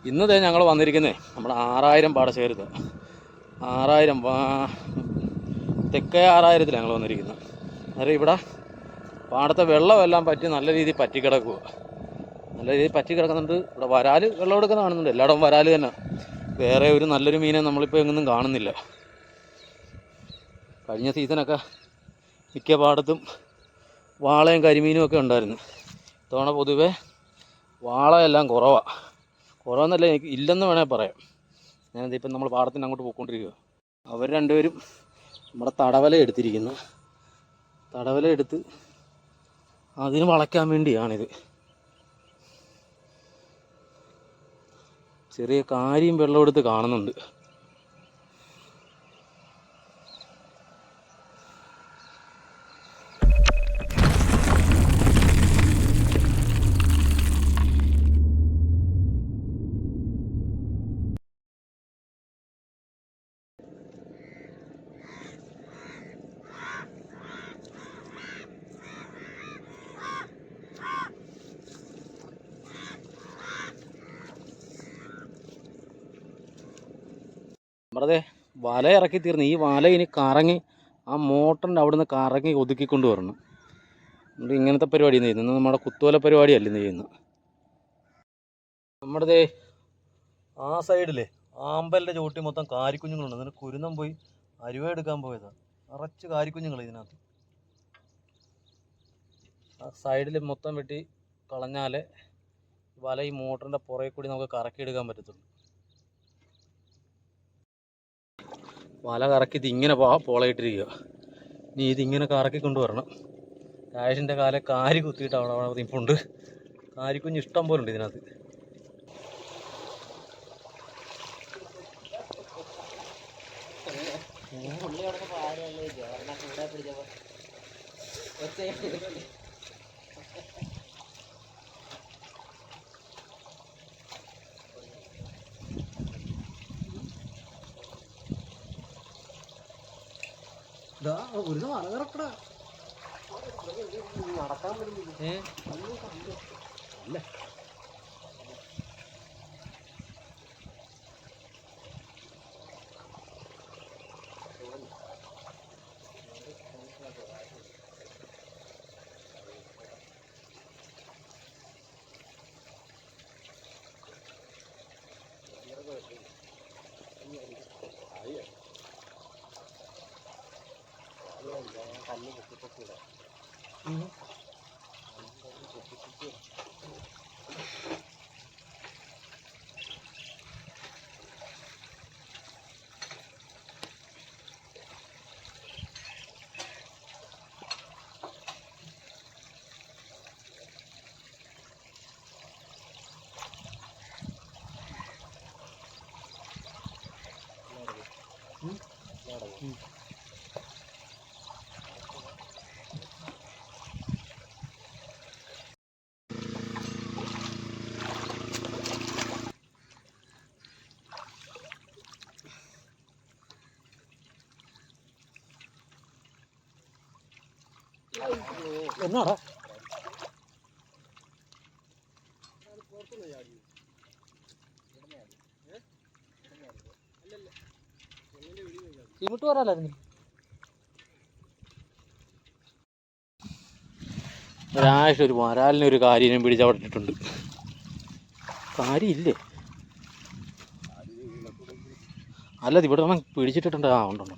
ഇന്നതേ ഞങ്ങൾ വന്നിരിക്കുന്നത് നമ്മുടെ 6000 പാടശേഖരത്ത്. 6000 തെക്കേ 6000 ഞങ്ങൾ വന്നിരിക്കുന്നത്. അന്നേരം ഇവിടെ പാടത്തെ വെള്ളമെല്ലാം പറ്റി നല്ല രീതിയിൽ പറ്റിക്കിടക്കുക. നല്ല രീതിയിൽ പറ്റിക്കിടക്കുന്നുണ്ട്. ഇവിടെ വരാൽ വെള്ളം എടുക്കുന്ന കാണുന്നുണ്ട്. എല്ലായിടവും വരാൽ തന്നെ. വേറെ ഒരു നല്ലൊരു മീനെ നമ്മളിപ്പോൾ എങ്ങൊന്നും കാണുന്നില്ല. കഴിഞ്ഞ സീസണൊക്കെ മിക്ക പാടത്തും വാളയും കരിമീനും ഒക്കെ ഉണ്ടായിരുന്നു. ഇത്തവണ പൊതുവേ വാളയെല്ലാം കുറവെന്നല്ല, എനിക്ക് ഇല്ലെന്ന് വേണേൽ പറയാം. ഞാനിതിപ്പം നമ്മൾ പാടത്തിന് അങ്ങോട്ട് പോയിക്കൊണ്ടിരിക്കുക. അവർ രണ്ടുപേരും നമ്മുടെ തടവല എടുത്തിരിക്കുന്നു. തടവല എടുത്ത് അതിന് വളയ്ക്കാൻ വേണ്ടിയാണിത്. ചെറിയ കാരിയും വെള്ളം എടുത്ത് കാണുന്നുണ്ട്. നമ്മുടെ വല ഇറക്കി തീർന്നു. ഈ വല ഇനി കറങ്ങി ആ മോട്ടറിൻ്റെ അവിടെ നിന്ന് കറങ്ങി ഒതുക്കിക്കൊണ്ട് വരണം. എന്നിട്ട് ഇങ്ങനത്തെ പരിപാടിയാണ് ചെയ്യുന്നത്. നമ്മുടെ കുത്തുവല പരിപാടിയല്ല ഇന്ന് ചെയ്യുന്നത്. നമ്മുടെ ആ സൈഡിലെ ആമ്പലിൻ്റെ ചോട്ടി മൊത്തം കാരിക്കുഞ്ഞുങ്ങളുണ്ട്. എന്നിട്ട് കുരുന്നം പോയി അരുവ എടുക്കാൻ പോയതാണ്. നിറച്ച് കാരിക്കുഞ്ഞുങ്ങൾ ഇതിനകത്ത്. ആ സൈഡിൽ മൊത്തം വെട്ടി കളഞ്ഞാലേ വല ഈ മോട്ടറിൻ്റെ പുറകെ കൂടി നമുക്ക് കറക്കിയെടുക്കാൻ പറ്റത്തുള്ളൂ. വല കറക്കി ഇതിങ്ങനെ പോളയിട്ടിരിക്കുക. ഇനി ഇതിങ്ങനെ കറക്കി കൊണ്ടുവരണം. രാജേഷിൻ്റെ കാലെ കാരി കുത്തിയിട്ട് അവിടെ നിൽപ്പുണ്ട്. കാരിക്കുഞ്ഞ് ഇഷ്ടം പോലെ ഉണ്ട് ഇതിനകത്ത്. ഒരു മല കറക്കട നടക്കാൻ പറ്റില്ല. അല്ല കല്ല് പൊട്ടിപ്പൊട്ടില്ല. എന്നാടാ ഇങ്ങോട്ട് വരാലായിരുന്നു. ഒരാഴ്ച ഒരു വരാലിനെ ഒരു കാര്യം പിടിച്ച് അവിടെ ഇട്ടിട്ടുണ്ട്. കാര്യമില്ലേ? അല്ലത് ഇവിടെ വേണം പിടിച്ചിട്ടിട്ടുണ്ട്. ആ ഉണ്ടുണ്ട്.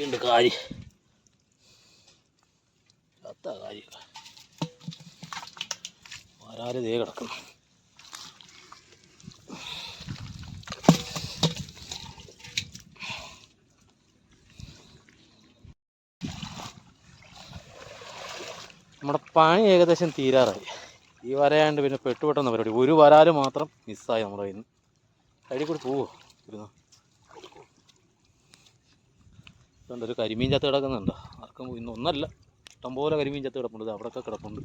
ഉണ്ട് കാരി. അത്ത കാരി വരാല് ദേ കിടക്കുന്നു. നമ്മുടെ പണി ഏകദേശം തീരാറായി. ഈ വരയാണ്ട് പിന്നെ പെട്ടുപെട്ടെന്ന പരിപാടി. ഒരു വരാല് മാത്രം മിസ്സായി നമ്മുടെ കയ്യിൽ നിന്ന്. സൈഡിൽ കൂടി പോവോ? ഇരുന്നോ. ഇതുണ്ട് ഒരു കരിമീൻ ചത്ത് കിടക്കുന്നുണ്ട്. ആർക്കും ഇന്നൊന്നല്ല, ഇഷ്ടംപോലെ കരിമീൻ ചത്ത് കിടപ്പുണ്ട്. അവിടെയൊക്കെ കിടപ്പുണ്ട്.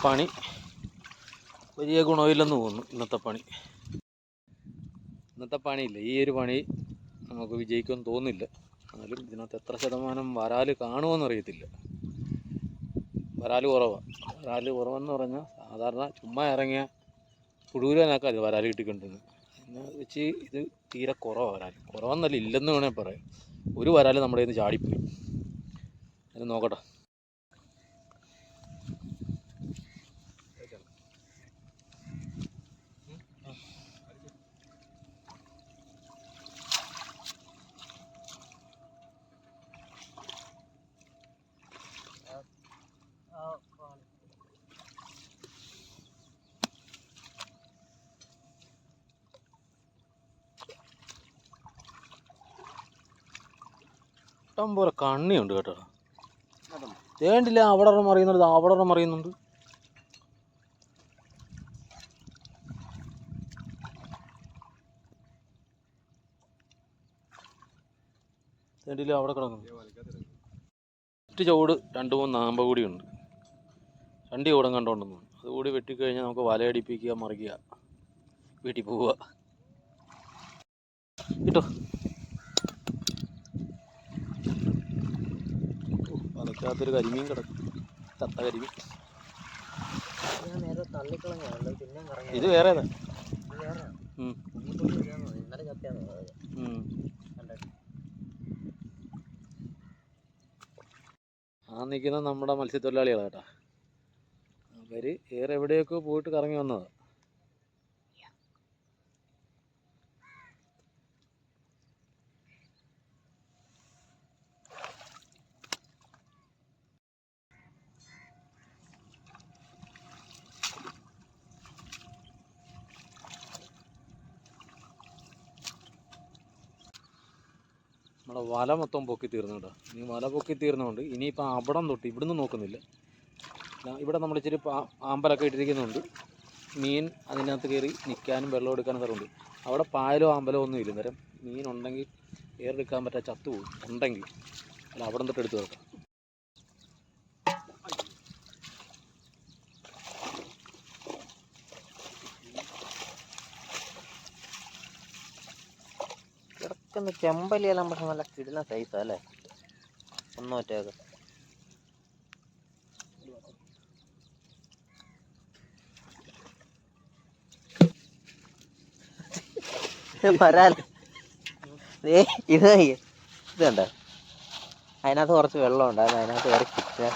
പണി വലിയ ഗുണമില്ലെന്ന് തോന്നുന്നു. ഇന്നത്തെ പണിയില്ല, ഈ ഒരു പണി നമുക്ക് വിജയിക്കുമെന്ന് തോന്നുന്നില്ല. എന്നാലും ഇതിനകത്ത് എത്ര ശതമാനം വരാൽ കാണുമെന്ന് അറിയത്തില്ല. വരാൽ കുറവെന്ന് പറഞ്ഞാൽ സാധാരണ ചുമ്മാ ഇറങ്ങിയ പുഴൂരനൊക്കെ അത് വരാൽ കിട്ടിക്കൊണ്ടിരുന്നത്. എന്നെ വെച്ച് ഇത് തീരെ കുറവാണ്. കുറവെന്നല്ല, ഇല്ലെന്ന് വേണേൽ പറയാം. ഒരു വരാൽ നമ്മുടെ കയ്യിൽ നിന്ന് ചാടിപ്പോയി. അത് നോക്കട്ടെ. ഇഷ്ടം പോലെ കണ്ണിയുണ്ട് കേട്ടോ. തേണ്ടില്ല, അവിടെ മറിയുന്നുണ്ട്, അവിടെ മറിയുന്നുണ്ട്. തേണ്ടില്ല, അവിടെ കിടക്കുന്നു. ഒറ്റ ചുവട് 2-3 നാമ്പ കൂടിയുണ്ട്. 2 ചുവടും കണ്ടോണ്ടെന്നു. അതുകൂടി വെട്ടിക്കഴിഞ്ഞാൽ നമുക്ക് വലയടിപ്പിക്കുക, മറിക്കുക, വീട്ടിൽ പോവുക. കിട്ടോ? വലയ്ക്കകത്തൊരു കരിമീൻ കിടക്കും, തത്ത കരിമീൻ. ഇത് വേറേതാ? ആ നിൽക്കുന്നത് നമ്മുടെ മത്സ്യത്തൊഴിലാളികളാണ് കേട്ടോ. അവർ വേറെ എവിടെയൊക്കെ പോയിട്ട് കറങ്ങി വന്നതാണ്. നമ്മുടെ വല മൊത്തം പൊക്കി തീർന്നു കേട്ടോ. ഇനി വല പൊക്കി തീർന്നുകൊണ്ട് ഇനിയിപ്പോൾ അവിടം തൊട്ട് ഇവിടുന്ന് നോക്കുന്നില്ല. ഇവിടെ നമ്മൾ ഇച്ചിരി ആമ്പലൊക്കെ ഇട്ടിരിക്കുന്നുണ്ട്. മീൻ അതിനകത്ത് കയറി നിൽക്കാനും വെള്ളം എടുക്കാനും സ്ഥലമുണ്ട്. അവിടെ പായലോ ആമ്പലോ ഒന്നും ഇല്ല. നേരം മീനുണ്ടെങ്കിൽ ഏറെടുക്കാൻ പറ്റാ ചത്തുപോകും ഉണ്ടെങ്കിൽ. അല്ല, അവിടം തൊട്ട് എടുത്ത് വെക്കാം. കിടക്കുന്ന ചെമ്പലിയെല്ലാം പക്ഷെ നല്ല കിടുന്ന സൈസാ അല്ലേ? ഒന്നൊറ്റയൊക്കെ വരാൽ. ഇത് കണ്ടോ, അതിനകത്ത് കുറച്ച് വെള്ളം ഉണ്ടായിരുന്നു. അതിനകത്ത് കയറി കിട്ടുക.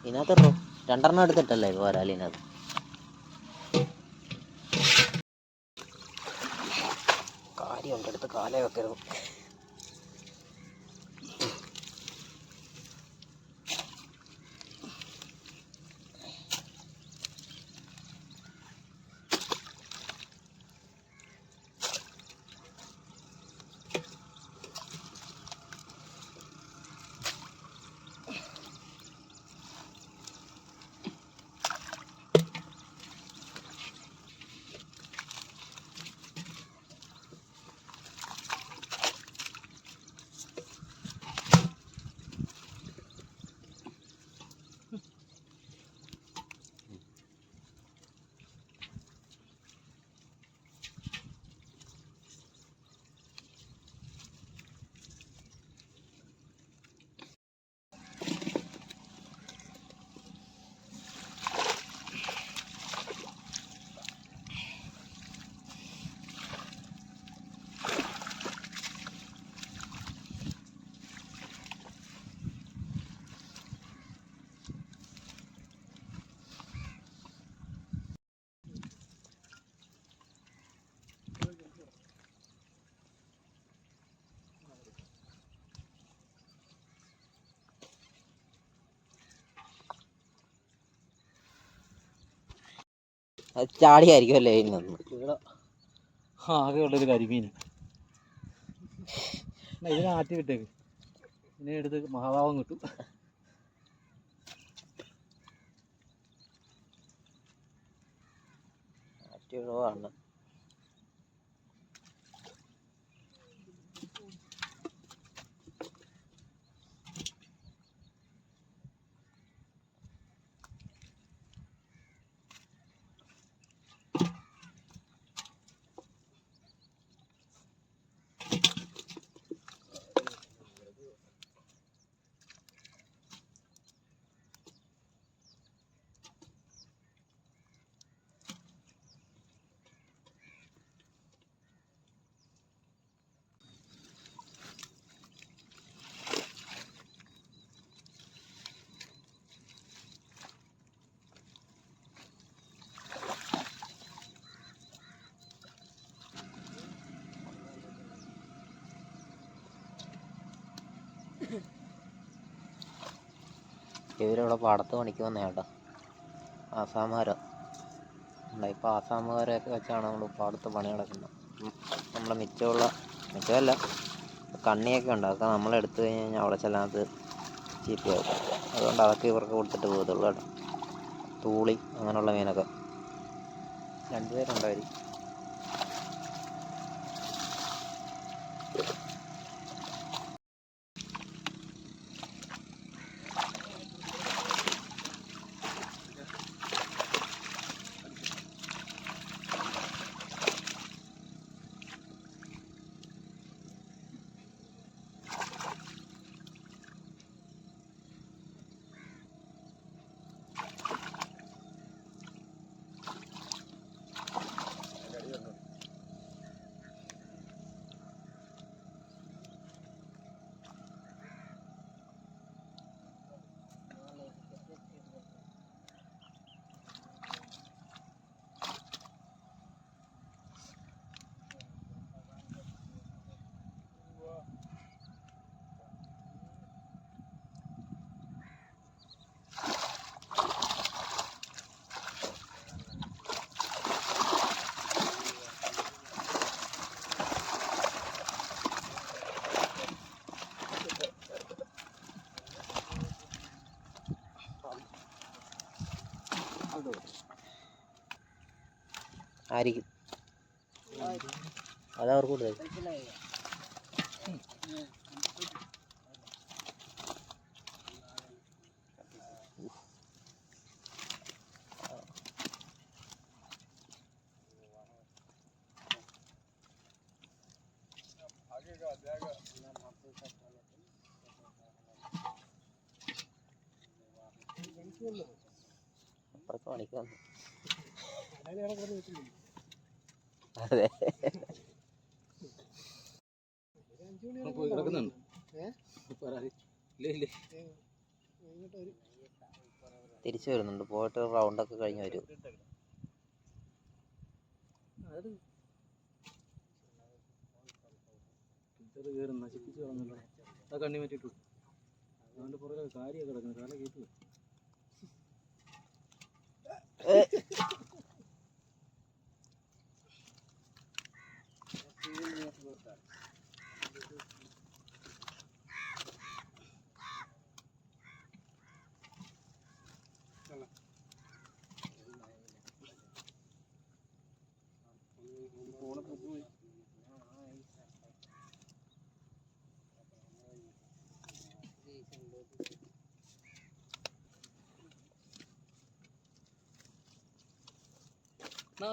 ഇതിനകത്ത് 2 എടുത്തിട്ടല്ലേ വരാലിനകത്ത്. കാര്യമുണ്ട്, എടുത്ത് കാലേ വെക്കരുത്. അത് ചാടിയായിരിക്കും അല്ലേ? ഇവിടെ ആകെയുള്ളൊരു കരിമീൻ. ഇതിനെ ആറ്റി വിട്ടേക്ക്, ഇതിനെ എടുത്ത് മഹാഭാവം കിട്ടും. ആറ്റിടുവാണ്. ഇവരിവിടെ പാടത്ത് പണിക്ക് വന്നേ കേട്ടോ, ആസാമുകാരോ. ഇപ്പോൾ ആസാമുകാരെയൊക്കെ വെച്ചാണ് നമ്മൾ പാടത്ത് പണി നടക്കുന്നത്. നമ്മളെ മിച്ചമല്ല കണ്ണിയൊക്കെ ഉണ്ട്, അതൊക്കെ നമ്മളെടുത്തു കഴിഞ്ഞ് കഴിഞ്ഞാൽ അവിടെ ചെല്ലാനത് ചീത്തയാവും. അതുകൊണ്ട് അതൊക്കെ ഇവർക്ക് കൊടുത്തിട്ട് പോകത്തുള്ളൂ കേട്ടോ. തൂളി അങ്ങനെയുള്ള മീനൊക്കെ 2 പേരുണ്ടായിരിക്കും. ആയിരിക്കും, അതവർക്ക് കൂടുതൽ. അപ്പുറത്ത് പണിക്ക് വന്നു. അതെ, കിടക്കുന്നുണ്ട്. തിരിച്ചു വരുന്നുണ്ട്, പോയിട്ട് റൗണ്ടൊക്കെ കഴിഞ്ഞ് വരും. നശിപ്പിച്ചു കളഞ്ഞല്ലോ, ആ കണ്ണി മാറ്റിട്ടു. അതുകൊണ്ട് പുറകെ കാര്യമൊക്കെ കിടക്കുന്നു, കാല കേട്ടു.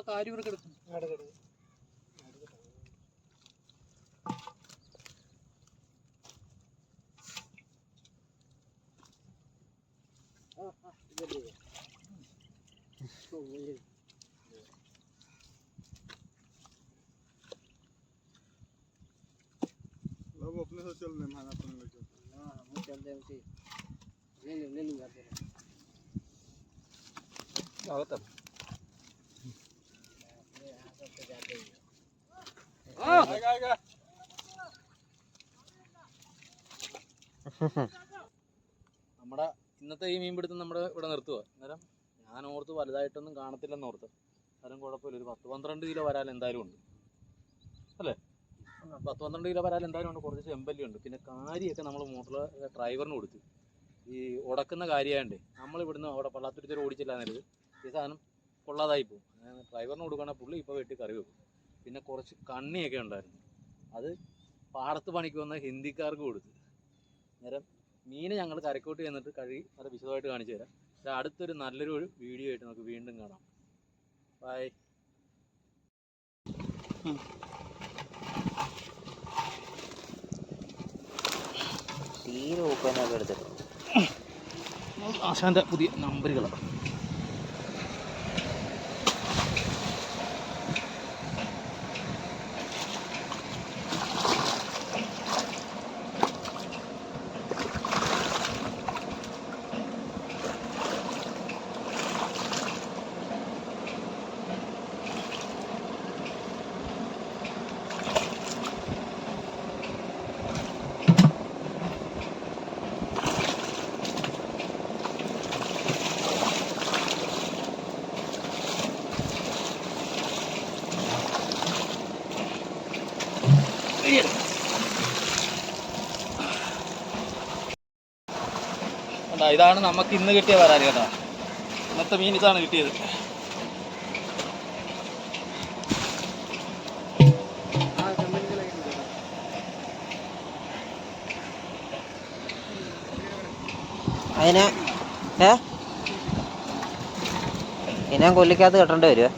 കാര്യം ഇവിടെ കിടക്കും. अब अपने से चल रहे हैं अपने लेके। हाँ हम चल रहे हैं, ले लूँगा तेरा। क्या होता है? आएगा। നമ്മുടെ ഇന്നത്തെ ഈ മീൻപിടുത്തം നമ്മുടെ ഇവിടെ നിർത്തുക. അന്നേരം ഞാൻ ഓർത്ത് വലുതായിട്ടൊന്നും കാണത്തില്ലെന്ന് ഓർത്ത്. അന്നേരം കുഴപ്പമില്ല, ഒരു 10-12 കിലോ വരാൻ എന്തായാലും ഉണ്ട് അല്ലേ? 10-12 കിലോ വരാൽ എന്തായാലും ഉണ്ട്. കുറച്ച് ചെമ്പല്ലി ഉണ്ട്. പിന്നെ കാരിയൊക്കെ നമ്മൾ മോട്ടർ ഡ്രൈവറിന് കൊടുത്തു. ഈ ഉടക്കുന്ന കാര്യമായതുകൊണ്ട് നമ്മൾ ഇവിടുന്ന് അവിടെ പള്ളാത്തുരുത്തി ഓടിച്ചില്ല നേരത്ത് ഈ സാധനം കൊള്ളാതായി പോകും. ഡ്രൈവറിന് കൊടുക്കുകയാണെങ്കിൽ പുള്ളി ഇപ്പോൾ വെട്ടി കറി വെക്കും. പിന്നെ കുറച്ച് കണ്ണിയൊക്കെ ഉണ്ടായിരുന്നു. അത് പാടത്ത് പണിക്ക് വന്ന ഹിന്ദിക്കാർക്ക് കൊടുത്തു. നേരം മീൻ ഞങ്ങൾ കരക്കോട്ട് ചെന്നിട്ട് കഴുകി അത് വിശദമായിട്ട് കാണിച്ചു തരാം. അടുത്തൊരു നല്ലൊരു വീഡിയോ ആയിട്ട് നമുക്ക് വീണ്ടും കാണാം. ബൈ. തീരെ ഊപ്പനൊക്കെ എടുത്തിട്ട് ആശാൻ്റെ പുതിയ നമ്പറുകളാണ്. ഇതാണ് നമുക്ക് ഇന്ന് കിട്ടിയ വരാൽ കേട്ടോ. ഇന്നത്തെ മീൻ ഇതാണ് കിട്ടിയത്. അതിനെ കൊല്ലിക്കകത്ത് കെട്ടേണ്ടി വരുമോ?